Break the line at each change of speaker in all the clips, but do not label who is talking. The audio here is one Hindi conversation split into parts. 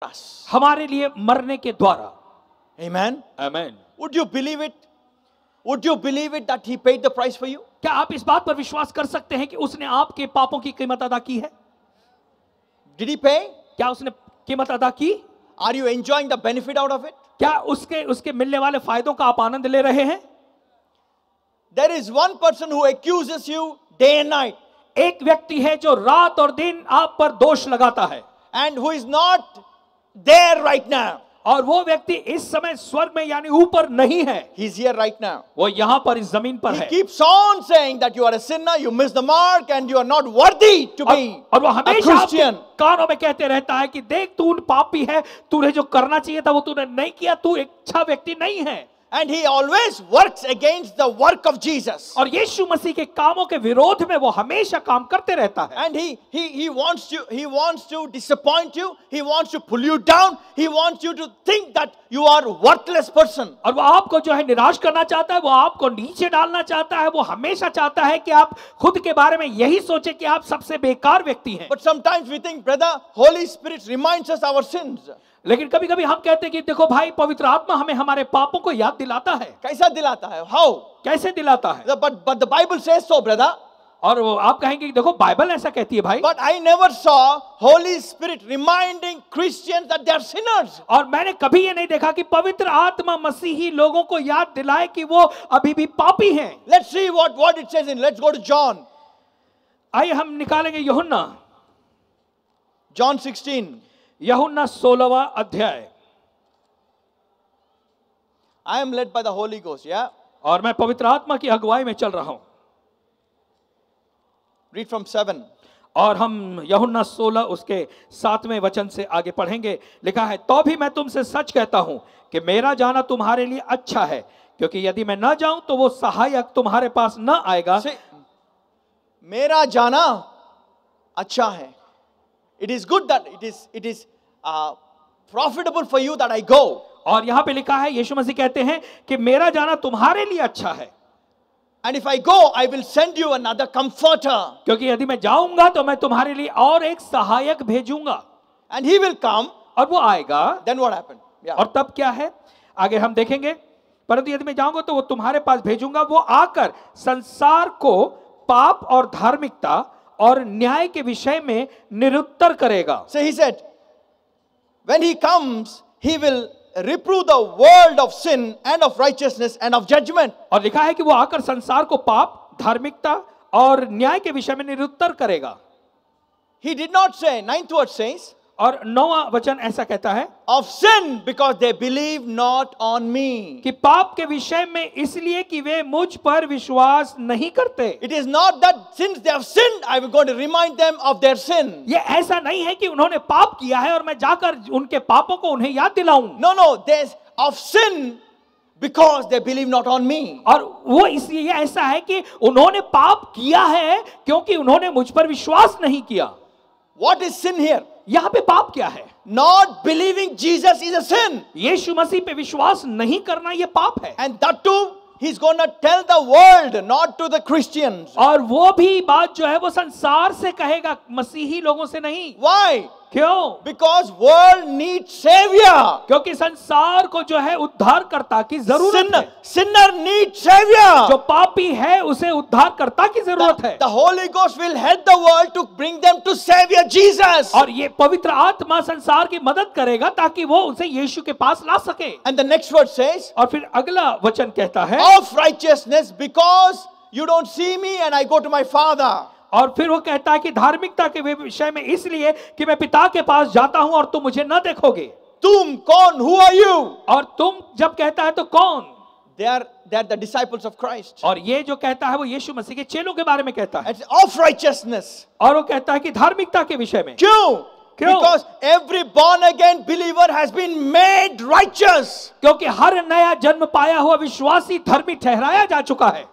us.
हमारे लिए मरने के द्वारा.
Amen.
Amen.
Would you believe it? Would you believe it that he paid the price for you?
क्या आप इस बात पर विश्वास कर सकते हैं कि उसने आपके पापों की कीमत अदा की है?
Did he pay?
क्या उसने कीमत अदा की?
Are you enjoying the benefit out of it?
क्या उसके मिलने वाले फायदों का आप आनंद ले रहे हैं?
There is one person who accuses you day and night.
एक व्यक्ति है जो रात और दिन आप पर दोष लगाता है.
And who is not there right now.
और वो व्यक्ति इस समय स्वर्ग में यानी ऊपर नहीं है.
He is here right now.
वो यहाँ पर इस जमीन पर
He
है.
keeps on saying that you are a sinner, you miss the mark, and you are not worthy to be
और वो
a
हमेशा आपके
Christian.
कानों में कहते रहता है कि देख तू पापी है, तूने जो करना चाहिए था वो तूने नहीं किया, तू एक अच्छा व्यक्ति नहीं है.
And he always works against the work of Jesus.
और यीशु मसीह के कामों के विरोध में वो हमेशा काम करते रहता है.
And he wants to disappoint you. He wants to pull you down. He wants you to think that you are a worthless person.
और वो आपको जो है निराश करना चाहता है, वो आपको नीचे डालना चाहता है, वो हमेशा चाहता है कि आप खुद के बारे में यही सोचे कि आप सबसे बेकार व्यक्ति हैं.
But sometimes we think, brother, Holy Spirit reminds us our sins.
लेकिन कभी कभी हम कहते हैं कि देखो भाई, पवित्र आत्मा हमें हमारे पापों को याद दिलाता है.
कैसा दिलाता है? How?
कैसे दिलाता है?
But the Bible says so, brother.
और वो आप कहेंगे कि देखो बाइबल ऐसा कहती है भाई.
But I never saw Holy Spirit reminding Christians that they are sinners.
और मैंने कभी ये नहीं देखा कि पवित्र आत्मा मसीही लोगों को याद दिलाए कि वो अभी भी पापी हैं.
Let's see what it says in. Let's go to John.
आइए हम निकालेंगे यूहन्ना.
John 16.
यूहन्ना 16वां अध्याय.
I am led by the Holy Ghost, yeah?
और मैं पवित्र आत्मा की अगुवाई में चल रहा हूं.
Read from 7.
और हम यूहन्ना 16 उसके 7वें वचन से आगे पढ़ेंगे. लिखा है, तो भी मैं तुमसे सच कहता हूं कि मेरा जाना तुम्हारे लिए अच्छा है, क्योंकि यदि मैं न जाऊं तो वो सहायक तुम्हारे पास न आएगा.
मेरा जाना अच्छा है. It is good that it is profitable for you that I go.
और यहां पे लिखा है, यीशु मसीह कहते हैं कि मेरा जाना तुम्हारे लिए अच्छा है.
And if I go, I will send you another comforter.
क्योंकि यदि मैं जाऊंगा तो मैं तुम्हारे लिए और एक सहायक भेजूंगा.
And he will come.
और वो आएगा.
Then what happened? Yeah.
और तब क्या है आगे हम देखेंगे. परंतु यदि मैं जाऊंगा तो वो तुम्हारे पास भेजूंगा. वो आकर संसार को पाप और धार्मिकता और न्याय के विषय में निरुत्तर करेगा.
So he said, when he comes, he will reprove the world of sin and of righteousness and of judgment.
और लिखा है कि वो आकर संसार को पाप, धार्मिकता और न्याय के विषय में निरुत्तर करेगा.
He did not say, 9th verse says,
और 9वां वचन ऐसा कहता है,
of sin because they believe not on me.
कि पाप के विषय में इसलिए कि वे मुझ पर विश्वास नहीं करते.
It is not that since they have sinned, I am going to remind them of their sin.
ये ऐसा नहीं है कि उन्होंने पाप किया है और मैं जाकर उनके पापों को उन्हें याद दिलाऊं.
No, there's of sin because they believe not on me.
और वो इसलिए ऐसा है कि उन्होंने पाप किया है क्योंकि उन्होंने मुझ पर विश्वास नहीं किया.
What is sin here?
यहाँ पे पाप क्या है?
Not believing Jesus is a sin.
यीशु मसीह पे विश्वास नहीं करना ये पाप है.
And that too, he's going to tell the world, not to the Christians.
और वो भी बात जो है वो संसार से कहेगा, मसीही लोगों से नहीं.
Why?
क्यों?
Because world needs savior.
क्योंकि संसार को जो है उद्धारकर्ता की जरूरत है.
Sinner needs savior.
जो पापी है उसे उद्धारकर्ता की जरूरत है.
The Holy Ghost will help the world to bring them to Savior Jesus.
और ये पवित्र आत्मा संसार की मदद करेगा ताकि वो उसे यीशु के पास ला सके.
And the next word says,
और फिर अगला वचन कहता है,
of righteousness because you don't see me and I go to my Father.
और फिर वो कहता है कि धार्मिकता के विषय में इसलिए कि मैं पिता के पास जाता हूं और तुम मुझे न देखोगे.
तुम कौन? Who are you?
और तुम जब कहता है तो कौन?
They are the disciples of Christ.
और ये जो कहता है वो यीशु मसीह के चेलों के बारे में कहता है.
It's of righteousness.
और वो कहता है कि धार्मिकता के विषय में.
क्यों?
क्यों?
Because every born again believer has been made righteous.
क्योंकि हर नया जन्म पाया हुआ विश्वासी धर्मी ठहराया जा चुका है.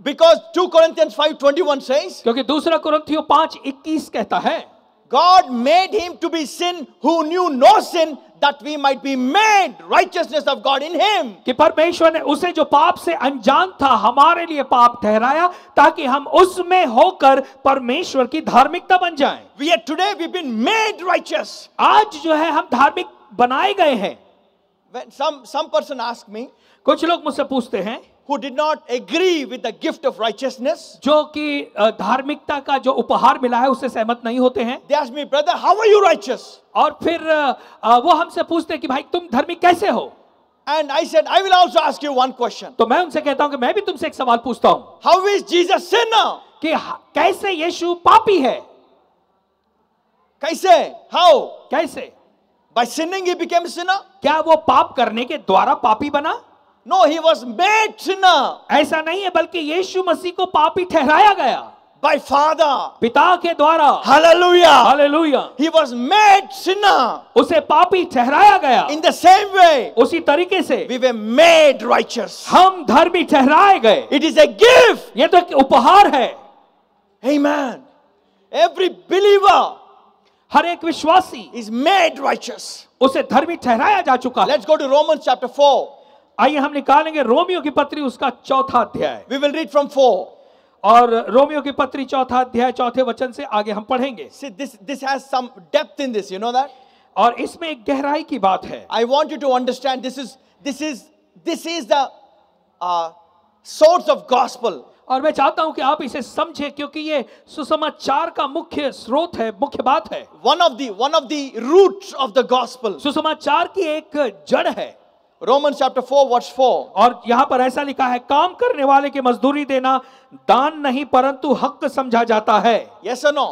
Because 2 Corinthians 5:21 says,
क्योंकि 2 कुरिन्थियों 5:21 कहता है,
God made him to be sin who knew no sin, that we might be made righteousness of God in him.
कि परमेश्वर ने उसे जो पाप से अनजान था हमारे लिए पाप ठहराया ताकि हम उसमें होकर परमेश्वर की धार्मिकता बन जाएं।
We are today, we've been made righteous.
आज जो है हम धार्मिक बनाए गए हैं।
When some person asked me,
कुछ लोग मुझसे पूछते हैं
who did not agree with the gift of righteousness,
जो कि धार्मिकता का जो उपहार मिला है उससे सहमत नहीं होते हैं।
they asked me, brother, how are you righteous?
और फिर वो हमसे पूछते हैं कि भाई तुम धार्मिक कैसे हो?
And I said, I will also ask you one question.
तो मैं उनसे कहता हूं कि मैं भी तुमसे एक सवाल पूछता हूं
How is Jesus sinner?
कि कैसे यीशु पापी है?
कैसे? How?
कैसे?
By sinning he became sinner?
क्या वो पाप करने के द्वारा पापी बना?
No, he was made sinner
ऐसा नहीं है, बल्कि यीशु मसीह को पापी ठहराया गया
by Father.
पिता के द्वारा।
Hallelujah.
Hallelujah.
He was made sinner.
उसे पापी ठहराया गया।
In the same way,
उसी तरीके से
we were made righteous.
हम धर्मी ठहराए गए।
It is a gift.
ये तो एक उपहार है।
Amen. Every believer
हर एक विश्वासी
is made righteous.
उसे धर्मी ठहराया जा चुका है।
Let's go to Romans chapter 4.
आइए हम निकालेंगे रोमियो की पत्री उसका 4था अध्याय
We will read from 4.
और रोमियो की पत्री 4था अध्याय 4थे वचन से आगे हम पढ़ेंगे।
See, this has some depth in this, you know that?
और इसमें एक गहराई की बात है।
I want you to understand this is the source of gospel.
और मैं चाहता हूं कि आप इसे समझें क्योंकि ये सुसमाचार का मुख्य स्रोत है, मुख्य बात है।
One of the roots of the gospel.
सुसमाचार की एक जड़ है।
Romans chapter 4 verse 4.
और यहाँ पर ऐसा लिखा है, काम करने वाले की मजदूरी देना दान नहीं परंतु हक समझा जाता है।
Yes or no?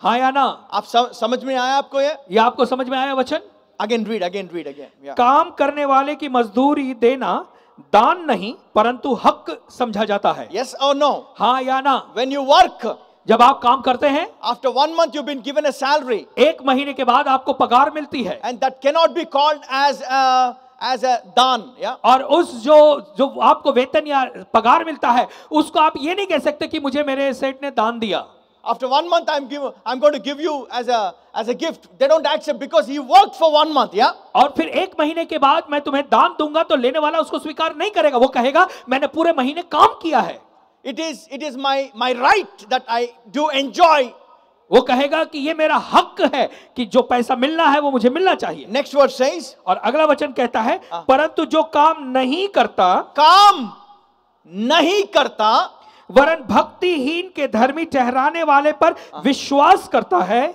हाँ या ना?
आप समझ में आया आपको ये?
ये आपको समझ में आया वचन?
Again read again. Yeah.
काम करने वाले की मजदूरी देना दान नहीं परंतु हक समझा जाता है।
Yes or no?
हाँ या ना?
When you work,
जब आप काम करते हैं,
after 1 month you've been given a salary,
एक महीने के बाद आपको पगार मिलती है,
and that cannot be called as a dan. Yeah.
और उस जो आपको वेतन या पगार मिलता है उसको आप ये नहीं कह सकते कि मुझे मेरे सेठ ने दान दिया।
After 1 month I'm going to give you as a gift. They don't accept because he worked for 1 month. Yeah.
और फिर एक महीने के बाद मैं तुम्हें दान दूंगा तो लेने वाला उसको स्वीकार नहीं करेगा, वो कहेगा मैंने पूरे महीने काम किया है।
It is my right that I do enjoy.
वो कहेगा कि ये मेरा हक है कि जो पैसा मिलना है वो मुझे मिलना चाहिए।
Next verse says,
और अगला वचन कहता है, परंतु जो काम नहीं करता वरन भक्तिहीन के धर्मी ठहराने वाले पर विश्वास करता है,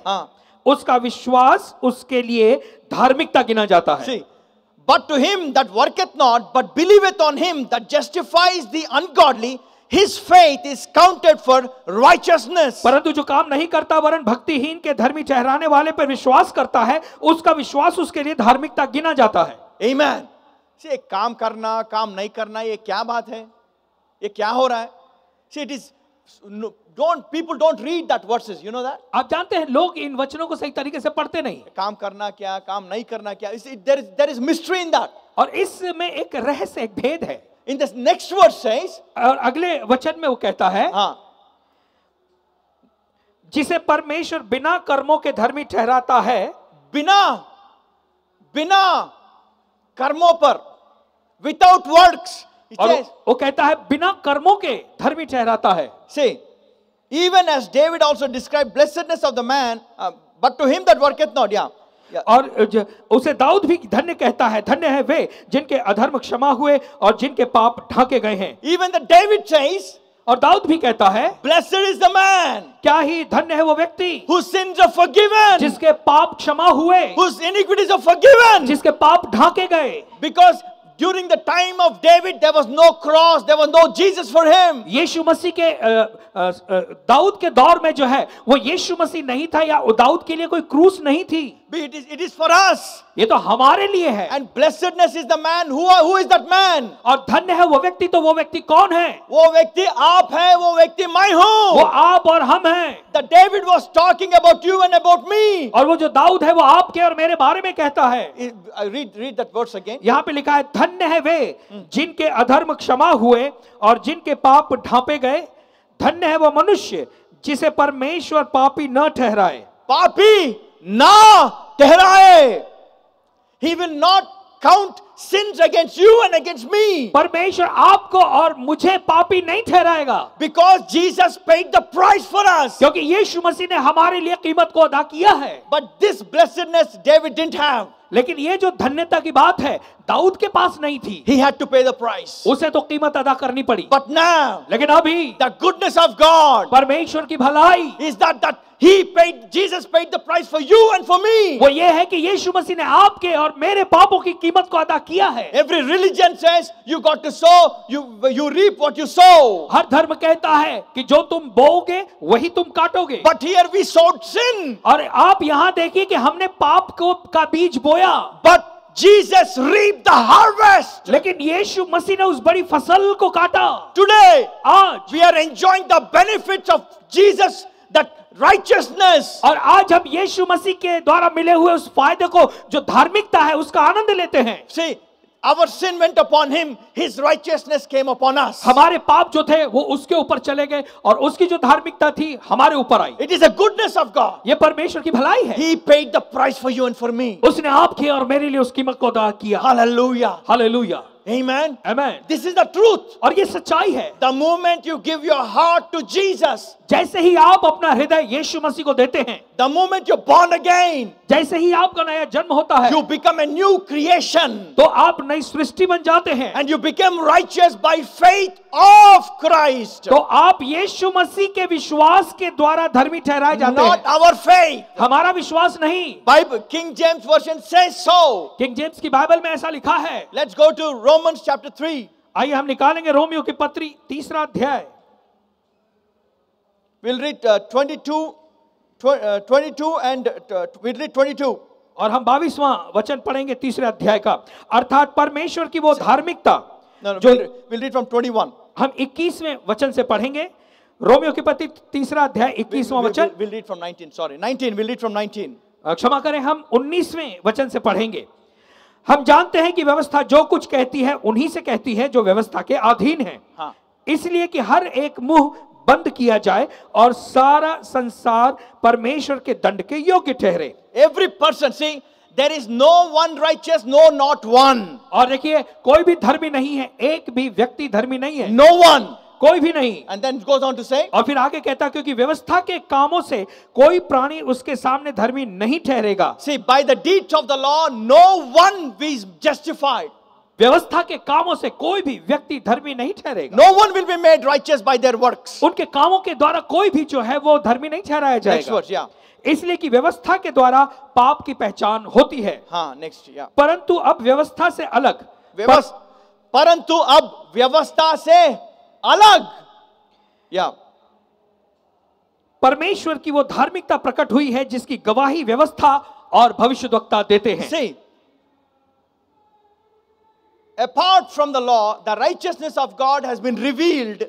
उसका विश्वास उसके लिए धार्मिकता गिना जाता है।
See, but to him that worketh not, but believeth on him that justifies the ungodly, his faith is counted for righteousness.
परंतु जो काम नहीं करता वरन भक्तिहीन के धर्मी ठहराने वाले पर विश्वास करता है, उसका विश्वास उसके लिए धार्मिकता गिना जाता है।
Amen. See, काम करना, काम नहीं करना, ये क्या बात है? ये क्या हो रहा है? See, people don't read that verses, you know that?
आप जानते हैं लोग इन वचनों को सही तरीके से पढ़ते नहीं।
काम करना क्या, काम नहीं करना क्या? There is mystery in that.
और इसमें एक रहस्य, एक भेद है।
In this next verse says,
और अगले वचन में वो कहता है, जिसे परमेश्वर बिना कर्मों के धर्मी ठहराता है, बिना
कर्मों पर, without works.
और वो कहता है बिना कर्मों के धर्मी ठहराता है।
See, even as David also described blessedness of the man, but to him that worketh not. Yeah.
और उसे दाऊद भी धन्य कहता है, धन्य है वे जिनके अधर्म क्षमा हुए और जिनके पाप ढाके गए हैं।
Even the David says,
और दाऊद भी कहता है,
blessed is the man,
क्या ही धन्य है वो व्यक्ति
whose sins are forgiven,
जिसके पाप क्षमा हुए,
whose iniquities are forgiven,
जिसके पाप ढाके गए।
Because during the time of David there was no cross, there was no Jesus for him.
यीशु मसीह के दाऊद के दौर में जो है वो यीशु मसीह नहीं था, या दाऊद के लिए कोई क्रूस नहीं थी।
It is for us.
ये तो हमारे लिए है।
And blessedness is the man. Who is that man?
और धन्य है वो व्यक्ति, तो वो व्यक्ति कौन है?
वो व्यक्ति आप है, वो व्यक्ति मैं हूँ।
वो आप और हम हैं।
That David was talking about you and about me.
और वो जो दाऊद है वो आपके और मेरे बारे में कहता है।
Read that verse again.
यहाँ पे लिखा है, धन्य है वे जिनके अधर्म क्षमा हुए और जिनके पाप ढांपे गए। धन्य है वो मनुष्य जिसे परमेश्वर पापी न ठहराए।
पापी ना ठहराए. He will not count sins against you and against me.
परमेश्वर आपको और मुझे पापी नहीं ठहराएगा.
Because Jesus paid the price for us.
क्योंकि यीशु मसीह ने हमारे लिए कीमत को अदा किया है.
But this blessedness David didn't have.
लेकिन ये जो धन्यता की बात है दाऊद के पास नहीं थी.
He had to pay the price.
उसे तो कीमत अदा करनी पड़ी.
But now,
लेकिन अभी
the goodness of God
परमेश्वर की भलाई
is that Jesus paid the price for you and for me.
वो ये है कि यीशु मसीह ने आपके और मेरे पापों की कीमत को अदा किया है.
Every religion says you got to sow, you reap what you sow.
हर धर्म कहता है कि जो तुम बोओगे वही तुम काटोगे.
But here we sowed sin.
और आप यहाँ देखिए कि हमने पाप का बीज बोया.
But Jesus reaped the harvest.
लेकिन यीशु मसीह ने उस बड़ी फसल को काटा.
Today,
आज
we are enjoying the benefits of Jesus, that righteousness.
और आज हम यीशु मसीह के द्वारा मिले हुए उस फायदे को जो धार्मिकता है उसका आनंद लेते हैं.
See, our sin went upon him, his righteousness came upon us.
हमारे पाप जो थे वो उसके ऊपर चले गए और उसकी जो धार्मिकता थी हमारे ऊपर आई.
It is a goodness of God.
ये परमेश्वर की भलाई है.
He paid the price for you and for me.
उसने आपके और मेरे लिए उस कीमत को अदा किया.
Hallelujah.
Hallelujah.
Amen.
Amen.
This is the truth.
और ये सच्चाई है.
The moment you give your heart to Jesus,
जैसे ही आप अपना हृदय यीशु मसीह को देते हैं,
the moment you're born again,
जैसे ही आपका नया जन्म होता है,
you become a new creation.
तो आप नई सृष्टि बन जाते हैं.
And you become righteous by faith of Christ.
तो आप यीशु मसीह के विश्वास के द्वारा धर्मी ठहराए जाते
Not
हैं.
our faith.
हमारा विश्वास नहीं.
Bible, King James Version says so.
King James की बाइबल में ऐसा लिखा है.
Let's go to Romans chapter 3.
आइए हम निकालेंगे रोमियो की पत्री 3 अध्याय.
We'll read 22 and we'll read 22.
और हम 22वां वचन पढ़ेंगे 3 अध्याय का. अर्थात परमेश्वर की वो धार्मिकता
No,
जो
we'll read from 21.
हम 21वें वचन से पढ़ेंगे. रोमियो की पत्री 3 अध्याय 21वां वचन.
We'll read from 19. Sorry, 19. We'll read from 19.
क्षमा करें, हम 19वें वचन से पढ़ेंगे. हम जानते हैं कि व्यवस्था जो कुछ कहती है उन्हीं से कहती है जो व्यवस्था के अधीन है.
हाँ.
इसलिए कि हर एक मुंह बंद किया जाए और सारा संसार परमेश्वर के दंड के योग्य ठहरे.
Every person, see, there is no one righteous, no, not one.
और देखिए कोई भी धर्मी नहीं है, एक भी व्यक्ति धर्मी नहीं है.
No one.
कोई भी नहीं.
And then it goes on to say,
और फिर आगे कहता है क्योंकि व्यवस्था के कामों से कोई प्राणी उसके सामने धर्मी नहीं ठहरेगा.
see, by the deeds of the law, no one is justified.
व्यवस्था के कामों से कोई भी व्यक्ति धर्मी नहीं ठहरेगा.
No one will be made righteous by their works.
उनके कामों के द्वारा कोई भी जो है वो धर्मी नहीं ठहराया
Next
जाएगा.
verse, yeah.
इसलिए कि व्यवस्था के द्वारा पाप की पहचान होती है.
हाँ, next, yeah.
परंतु अब व्यवस्था से अलग
परंतु अब व्यवस्था से अलग, yeah.
परमेश्वर की वो धार्मिकता प्रकट हुई है जिसकी गवाही व्यवस्था और भविष्यद्वक्ता देते हैं.
See, apart from the law, the righteousness of God has been revealed.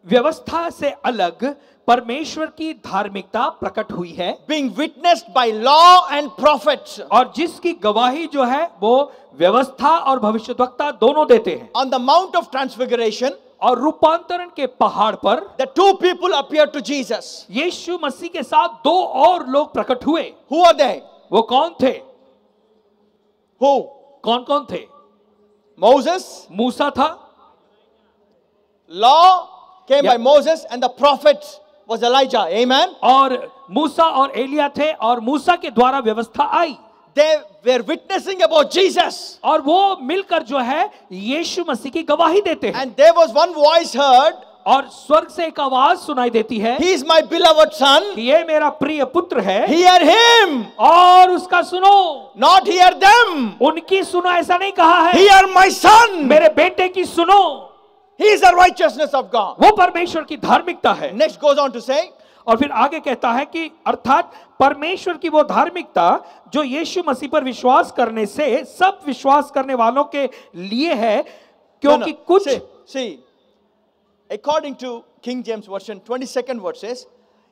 व्यवस्था से अलग परमेश्वर की धार्मिकता प्रकट हुई है,
being witnessed by law and prophets.
और जिसकी गवाही जो है वो व्यवस्था और भविष्यद्वक्ता दोनों देते हैं.
On the Mount of Transfiguration,
और रूपांतरण के पहाड़ पर
the two people appeared to Jesus.
यीशु मसीह के साथ 2 और लोग प्रकट हुए.
Who are they?
वो कौन थे?
Who?
कौन कौन थे?
Moses.
मूसा था.
Law came
Yeah.
by Moses and the prophet was Elijah. Amen.
और मूसा और एलिया थे और मूसा के द्वारा व्यवस्था आई.
They were witnessing about Jesus.
और वो मिलकर जो है यीशु मसीह की गवाही देते हैं.
And there was one voice heard.
और स्वर्ग से एक आवाज सुनाई देती है
He is my beloved son.
कि ये मेरा प्रिय पुत्र है
Hear him.
और उसका सुनो.
Not hear them.
उनकी सुनो ऐसा नहीं कहा है.
Hear my son.
मेरे बेटे की सुनो.
He is the righteousness of God.
वो परमेश्वर की धार्मिकता है.
Next goes on to say,
और फिर आगे कहता है कि अर्थात परमेश्वर की वो धार्मिकता जो यीशु मसीह पर विश्वास करने से सब विश्वास करने वालों के लिए है, क्योंकि कुछ
see, according to King James Version, 22nd verse says,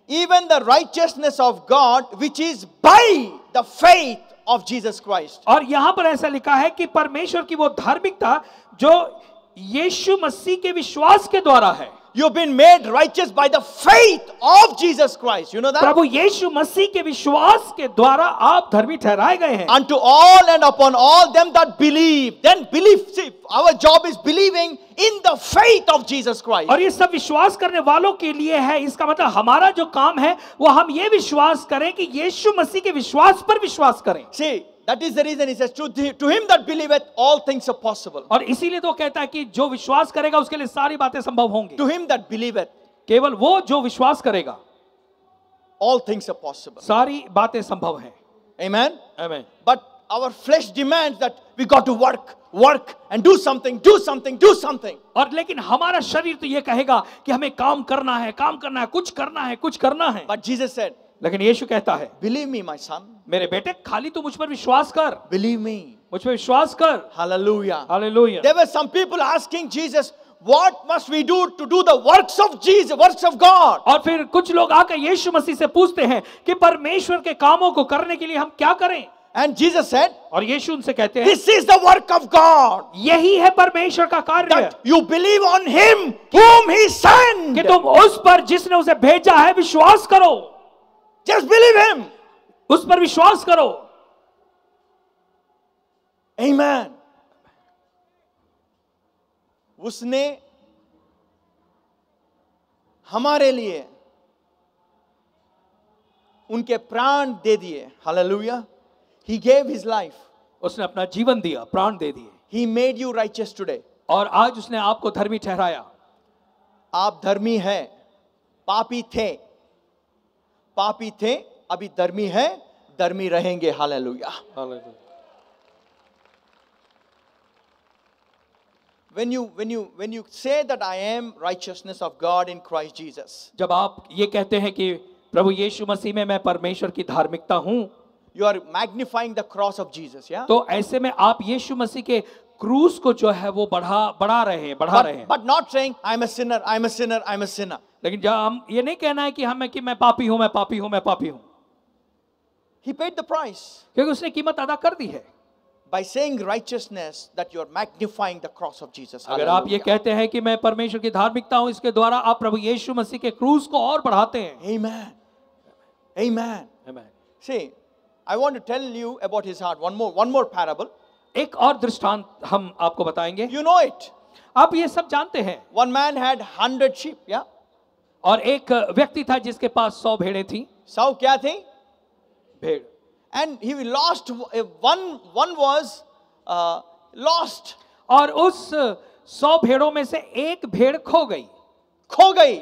even the righteousness of God which is by the faith of Jesus Christ.
और यहां पर ऐसा लिखा है कि परमेश्वर की वो धार्मिकता जो यीशु मसीह के विश्वास के द्वारा है.
You've been made righteous by the faith of Jesus Christ. You know that?
प्रभु यीशु मसीह के विश्वास के द्वारा आप धर्मी ठहराए गए हैं।
Unto all and upon all them that believe. Then believe. See, our job is believing in the faith of Jesus Christ.
और ये सब विश्वास करने वालों के लिए है। इसका मतलब हमारा जो काम है वो हम ये विश्वास करें कि यीशु मसीह के विश्वास पर विश्वास करें।
See, that is the reason he says, to him that believeth, all things are possible.
और इसीलिए तो कहता है कि जो विश्वास करेगा उसके लिए सारी बातें संभव होंगी।
To him that believeth,
केवल वो जो विश्वास करेगा
all things are possible.
सारी बातें संभव हैं।
Amen?
आमीन।
But our flesh demands that we got to work and do something.
और लेकिन हमारा शरीर तो ये कहेगा कि हमें काम करना है, कुछ करना है।
But Jesus said,
लेकिन यीशु कहता है,
believe me, my son.
मेरे बेटे खाली तू मुझ पर विश्वास कर,
Believe me.
मुझ पर विश्वास कर।
Hallelujah.
Hallelujah.
There were some people asking Jesus, what must we do to do the works of Jesus, works of God?
और फिर कुछ लोग आकर यीशु मसीह से पूछते हैं कि परमेश्वर के कामों को करने के लिए हम क्या करें?
And Jesus said,
और यीशु उनसे कहते हैं,
this is the work of God.
यही है परमेश्वर का कार्य,
That you believe on him whom he sent.
कि तुम उस पर जिसने उसे भेजा है विश्वास करो।
Just believe him.
उस पर विश्वास करो।
Amen. उसने हमारे लिए उनके प्राण दे दिए। Hallelujah. He gave his life.
उसने अपना जीवन दिया, प्राण दे दिए।
He made you righteous today.
और आज उसने आपको धर्मी ठहराया।
आप धर्मी हैं, पापी थे, अभी धर्मी है, धर्मी रहेंगे। Hallelujah. When you say that I am righteousness of God in Christ Jesus,
जब आप ये कहते हैं कि प्रभु यीशु मसीह में मैं परमेश्वर की धार्मिकता हूं,
you are magnifying the cross of Jesus, yeah?
तो ऐसे में आप यीशु मसीह के क्रूस को जो है वो बढ़ा रहे हैं।
But not saying I'm a sinner.
लेकिन जब हम ये नहीं कहना है कि मैं पापी हूं।
He paid the price.
क्योंकि उसने कीमत अदा कर दी है।
By saying righteousness, that you are magnifying the cross of Jesus.
अगर आप ये कहते हैं कि मैं परमेश्वर की धार्मिकता हूं, इसके द्वारा आप प्रभु यीशु मसीह के क्रूस को और बढ़ाते हैं।
Amen. See, I want to tell you about his heart. One more parable.
एक और दृष्टांत हम आपको बताएंगे।
You know it.
आप ये सब जानते हैं।
One man had 100 sheep, yeah?
और एक व्यक्ति था जिसके पास 100 भेड़ें थी।
100 क्या थी?
भेड़।
And he lost one was lost.
और उस 100 भेड़ों में से एक भेड़ खो गई।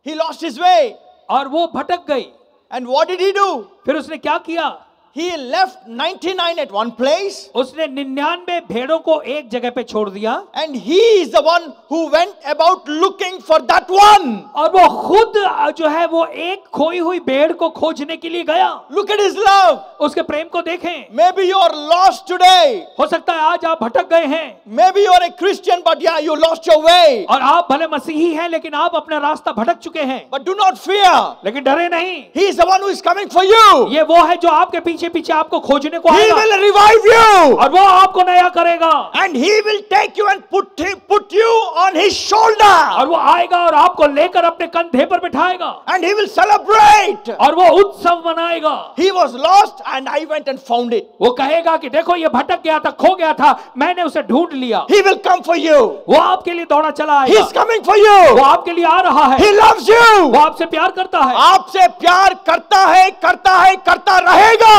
He lost his way.
और वो भटक गई।
And what did he do?
फिर उसने क्या किया?
He left 99 at one place.
उसने 99 भेड़ों को एक जगह पे छोड़ दिया।
And he is the one who went about looking for that one.
और वो खुद जो है वो एक खोई हुई भेड़ को खोजने के लिए गया।
Look at his love.
उसके प्रेम को देखें।
Maybe you are lost today.
हो सकता है आज आप भटक गए हैं।
Maybe you are a Christian, but yeah, you lost your way.
और आप भले मसीही हैं लेकिन आप अपना रास्ता भटक चुके हैं।
But do not fear.
लेकिन डरे नहीं।
He is the one who is coming for you.
ये वो है जो आपके पीछे आपको खोजने को
He
आएगा।
will revive you.
और वो आपको नया करेगा।
And he will take you and put you on his shoulder.
और वो आएगा और आपको लेकर अपने कंधे पर बिठाएगा।
And he will celebrate.
और वो उत्सव मनाएगा।
He was lost and I went and found it.
वो कहेगा कि देखो ये भटक गया था, खो गया था, मैंने उसे ढूंढ लिया।
He will come for you.
वो आपके लिए दौड़ा चला
He
आएगा।
is coming for you.
वो आपके लिए आ रहा है।
He loves you.
वो आपसे प्यार करता है।
आपसे प्यार करता रहेगा।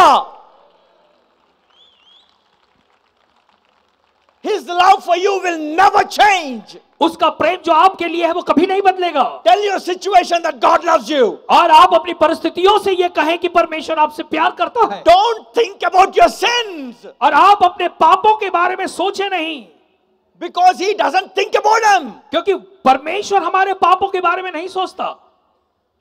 His love for you will never change.
उसका प्रेम जो आपके लिए है वो कभी नहीं बदलेगा।
Tell your situation that God loves you.
और आप अपनी परिस्थितियों से ये कहें कि परमेश्वर आपसे प्यार करता है।
Don't think about your sins.
और आप अपने पापों के बारे में सोचे नहीं।
Because he doesn't think about them.
क्योंकि परमेश्वर हमारे पापों के बारे में नहीं सोचता।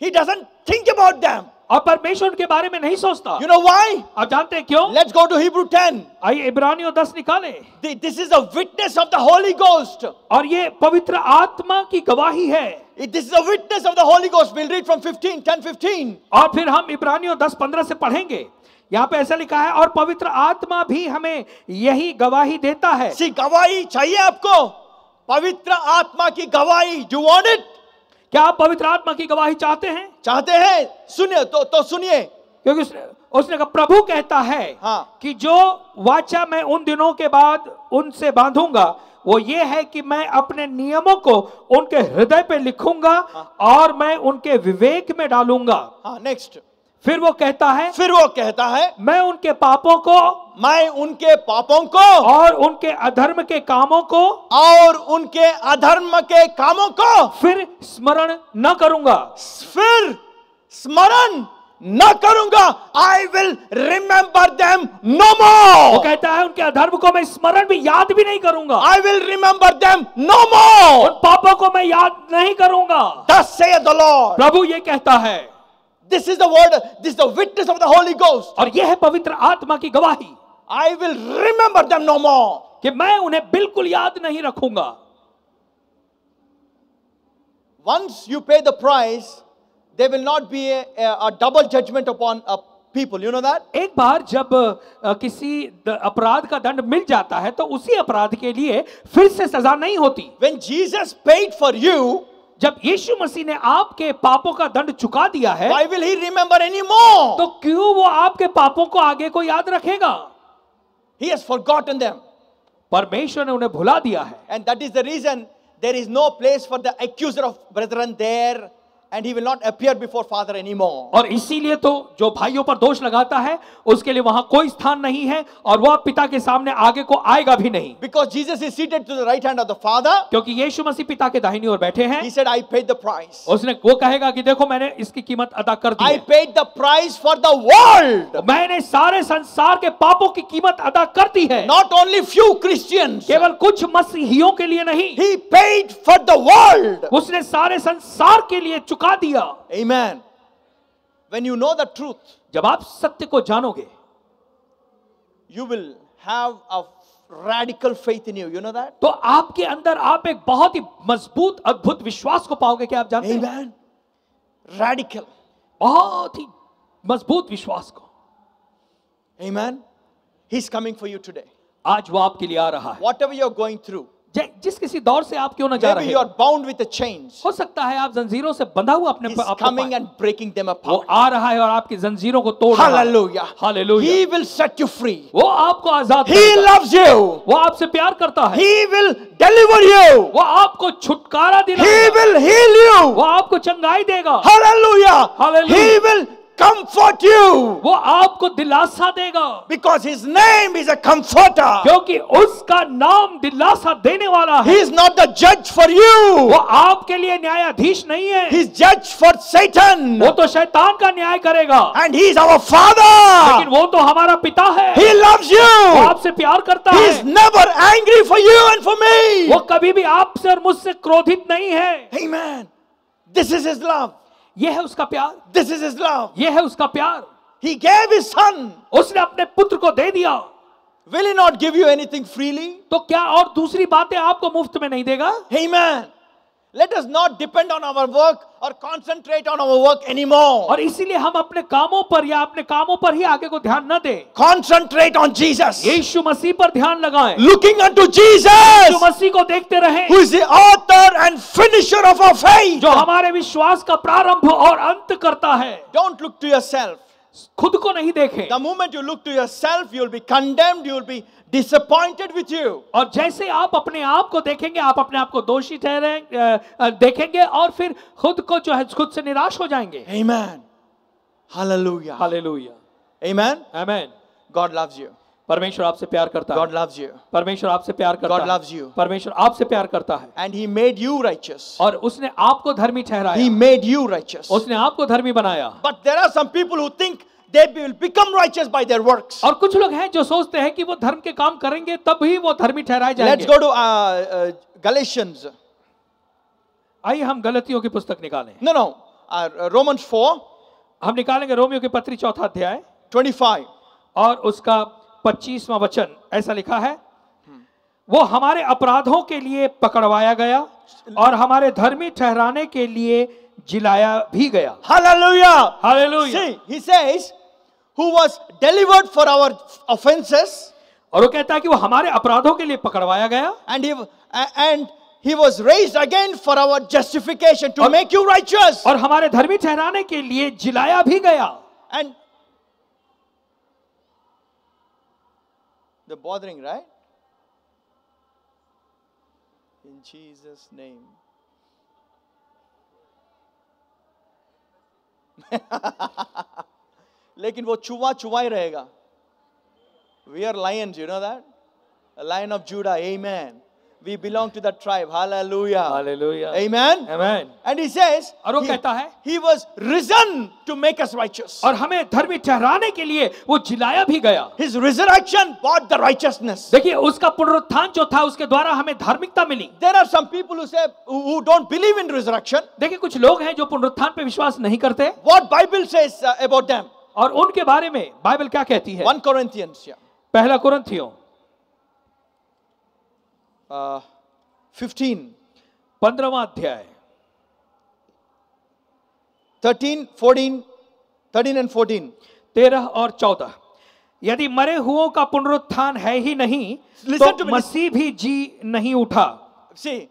He doesn't think about them.
और परमेश्वर के बारे में नहीं सोचता।
You know why?
आप जानते हैं क्यों?
Let's go to Hebrew 10.
आइए इब्रानियों 10 निकालें।
This is a witness of the Holy Ghost.
और ये पवित्र आत्मा की गवाही है।
This is a witness of the Holy Ghost. We'll read from 10:15.
और फिर हम इब्रानियों 10:15 से पढ़ेंगे। यहाँ पे ऐसा लिखा है, और पवित्र आत्मा भी हमें यही गवाही देता है।
गवाही चाहिए आपको? पवित्र आत्मा की गवाही। Do you want it?
क्या आप पवित्र आत्मा की गवाही चाहते हैं?
चाहते हैं? सुनिए तो सुनिए।
क्योंकि उसने कहा, प्रभु कहता है कि जो वाचा मैं उन दिनों के बाद उनसे बांधूंगा वो ये है कि मैं अपने नियमों को उनके हृदय पे लिखूंगा और मैं उनके विवेक में डालूंगा।
नेक्स्ट,
फिर वो कहता है मैं उनके पापों को और उनके अधर्म के कामों को फिर स्मरण न करूंगा।
I will remember them no more.
वो कहता है उनके अधर्म को मैं स्मरण भी याद भी नहीं करूंगा।
I will remember them no more.
उन पापों को मैं याद नहीं करूंगा।
Thus saith the Lord.
प्रभु ये कहता है।
This is the word, this is the witness of the Holy Ghost.
और यह है पवित्र आत्मा की गवाही।
I will remember them no more.
कि मैं उन्हें बिल्कुल याद नहीं रखूंगा।
Once you pay the price, there will not be a double judgment upon people. You know that?
एक बार जब किसी अपराध का दंड मिल जाता है तो उसी अपराध के लिए फिर से सजा नहीं होती।
When Jesus paid for you,
जब यीशु मसीह ने आपके पापों का दंड चुका दिया है,
why will he remember anymore?
तो क्यों वो आपके पापों को आगे को याद रखेगा?
He has forgotten them.
परमेश्वर ने उन्हें भुला दिया है।
And that is the reason there is no place for the accuser of brethren there, and he will not appear before Father anymore.
और इसीलिए तो जो भाइयों पर दोष लगाता है उसके लिए वहां कोई स्थान नहीं है और वह पिता के सामने आगे को आएगा भी नहीं।
Because Jesus is seated to the right hand of the Father.
क्योंकि यीशु मसीह पिता के दाहिनी ओर बैठे हैं।
He said, I paid the price.
उसने वो कहेगा कि देखो मैंने इसकी कीमत अदा कर दी है।
I paid the price for the world.
मैंने सारे संसार के पापों की कीमत अदा कर दी है।
Not only few Christians.
केवल कुछ मसीहियों के लिए नहीं।
He paid for the world.
उसने सारे संसार के लिए चुका दिया।
Amen. When you know the truth,
जब आप सत्य को जानोगे,
you will have a radical faith in you. You know that?
तो आपके अंदर आप एक बहुत ही मजबूत अद्भुत विश्वास को पाओगे। क्या आप जानते हैं?
Amen. Radical.
बहुत ही मजबूत विश्वास को।
Amen. He's coming for you today.
आज वो आपके लिए आ रहा है।
Whatever you're going through.
जिस किसी दौर से आप क्यों ना जा रहे
Maybe you are bound with the chains.
हो सकता है आप जंजीरों से बंधा हुआ अपने
He's coming and breaking them
वो
apart.
आ रहा है और आपकी जंजीरों को तोड़ रहा है।
Hallelujah.
Hallelujah.
He will set you free.
वो आपको आजाद
He
करेगा।
loves you.
वो आपसे प्यार करता है।
He will deliver you.
वो आपको छुटकारा
He
दिलाएगा।
will heal you.
वो आपको चंगाई देगा।
Hallelujah.
Hallelujah.
He will comfort you.
वो आपको दिलासा देगा।
Because his name is a comforter.
क्योंकि उसका नाम दिलासा देने वाला
He
है।
is not the judge for you.
वो आपके लिए न्यायाधीश नहीं है।
He is judge for Satan.
वो तो शैतान का न्याय करेगा।
And he is our Father.
लेकिन वो तो हमारा पिता है।
He loves you.
वो आपसे प्यार करता
He
है।
is never angry for you and for me.
वो कभी भी आपसे और मुझसे क्रोधित नहीं है।
Amen. This is his love.
ये है उसका प्यार।
This is his love.
ये है उसका प्यार।
He gave his son.
उसने अपने पुत्र को दे दिया।
Will he not give you anything freely?
तो क्या और दूसरी बातें आपको मुफ्त में नहीं देगा?
Amen. Let us not depend on our work or concentrate on our work anymore.
और इसीलिए हम अपने कामों पर या अपने कामों पर ही आगे को ध्यान न दें।
Concentrate on Jesus.
यीशु मसीह पर ध्यान लगाएं।
Looking unto Jesus,
यीशु मसीह को देखते रहें,
who is the author and finisher of our faith.
जो हमारे विश्वास का प्रारंभ और अंत करता है।
Don't look to yourself.
खुद को नहीं देखें।
The moment you look to yourself, you will be condemned, you will be disappointed with you.
और जैसे आप अपने आप को देखेंगे, आप अपने आप को दोषी देखेंगे और फिर खुद को जो है खुद से निराश हो जाएंगे।
Amen. Hallelujah.
हालेलुया।
Amen.
आमीन।
God loves you.
परमेश्वर आपसे प्यार करता है।
God loves you.
परमेश्वर आपसे प्यार करता है।
God loves you.
परमेश्वर आपसे प्यार करता है।
And he made you righteous.
और उसने आपको धर्मी
He
ठहराया।
made you righteous.
उसने आपको धर्मी बनाया।
But there are some people who think they will become righteous by their works.
और कुछ लोग हैं जो सोचते हैं कि वो धर्म के काम करेंगे तब ही वो धर्मी ठहराए
Let's
जाएंगे।
go to Galatians.
आइए हम गलतियों की पुस्तक निकालें।
No. Romans 4,
हम निकालेंगे रोमियो की पत्री 4 अध्याय
25.
और उसका 25वां वचन। ऐसा लिखा है, वो हमारे अपराधों के लिए पकड़वाया गया और हमारे धर्मी ठहराने के लिए जिलाया भी गया।
Hallelujah.
Hallelujah.
See, he says, who was delivered for our offenses,
और वो कहता है कि वो हमारे अपराधों के लिए पकड़वाया गया
and he was raised again for our justification, to make you righteous.
और हमारे धर्मी ठहराने के लिए जिलाया भी गया.
And they're bothering, right? In Jesus' name. लेकिन वो चुवा ही रहेगा. We are lions, you know that? A lion of Judah, amen. We belong to that tribe, hallelujah.
Hallelujah.
Amen.
Amen.
And he says,
और वो कहता है,
he was risen to make us righteous.
और हमें धर्मी ठहराने के लिए वो जिलाया भी गया.
His resurrection brought the righteousness.
देखिए उसका पुनरुत्थान जो था उसके द्वारा हमें धार्मिकता मिली.
There are some people who say, who don't believe in resurrection.
देखिए कुछ लोग हैं जो पुनरुत्थान पे विश्वास नहीं करते.
What Bible says about them?
और उनके बारे में बाइबल क्या कहती है?
1 Corinthians, yeah.
पहला कुरिन्थियों
15,
15वां अध्याय
13 and 14.
13 और 14. यदि मरे हुओं का पुनरुत्थान है ही नहीं
Listen to
तो
me.
मसीह भी जी नहीं उठा.
See,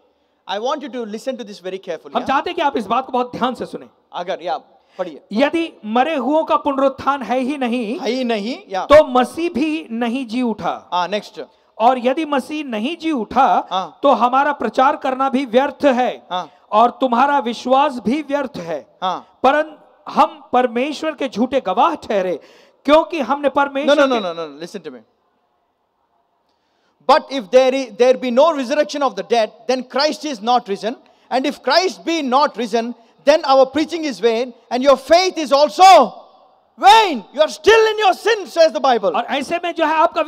I want you to listen to this very carefully.
हम
Yeah?
चाहते हैं कि आप इस बात को बहुत ध्यान से सुने.
अगर या पढ़िए.
यदि मरे हुओं का पुनरुत्थान है ही
नहीं, या.
तो मसीह भी नहीं जी उठा.
Next.
और यदि मसीह नहीं जी उठा
हाँ.
तो हमारा प्रचार करना भी व्यर्थ है.
हाँ.
और तुम्हारा विश्वास भी व्यर्थ है.
हाँ.
परंतु हम परमेश्वर के झूठे गवाह ठहरे क्योंकि हमने परमेश्वर
No. Listen to me. But if there be no resurrection of the dead, then Christ is not risen. And if Christ be not risen, then our preaching is vain, and your faith is also vain. You are still in your sin, says the Bible.
और ऐसे में जो है आपका